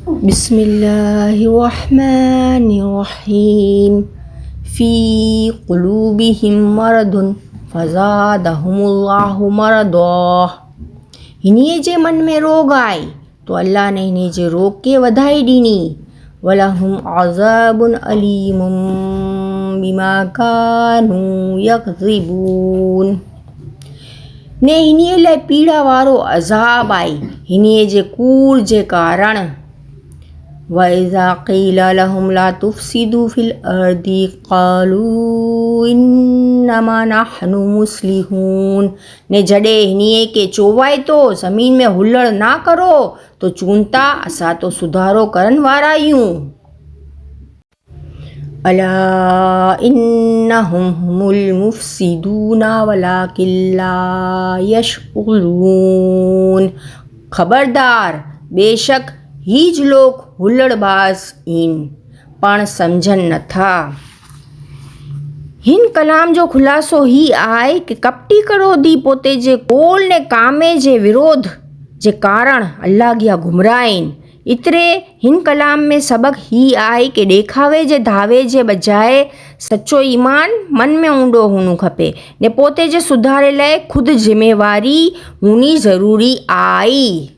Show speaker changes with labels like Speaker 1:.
Speaker 1: बिस्मिल्लाहिर्रहमानिर्रहीम फ़ी क़ुलूबिहिम मरदुन फ़ज़ादहुमुल्लाहु मरदा। हिनीअ जे मन में रोग आए तो अल्लाह ने हिन जे रोग के वधाई ॾिनी। वलहुम अज़ाबुन अलीमुम बिमा कानू यकज़िबून। ने हिनीअ लाइ पीड़ा वारो अज़ाब आई हिनीअ जे कूड़ जे कारण। वइज़ा क़ीला लहुम ला तुफ़्सिदू फ़िल अर्दि क़ालू इन्नमा नहनु मुस्लिहून। ने जॾहिं हिनीअ के चोवाए तो ज़मीन में हुल्लड़ ना करो तो चूंता असां तो सुधारो करण वारा आहियूं। अला इन्नहुम हुमुल मुफ़्सिदूना वलाकिन ला यशउरून। खबरदार बेशक हीज लोग हुल्लड़बाज़ इन पण समझन नथा। हिन कलाम जो खुलासो ही आहे कि कपटी करोधी पोते जे कोल ने कामे जे विरोध जे कारण अल्लाह गया गुमराह आहिनि। इतरे हिन कलाम में सबक ही आहे कि ॾेखावे जे दावे जे बजाए सचो ईमान मन में ऊंडो हुअणु खपे ने पोते जे सुधारे लाइ खुद जिम्मेवारी हुअणी ज़रूरी आहे।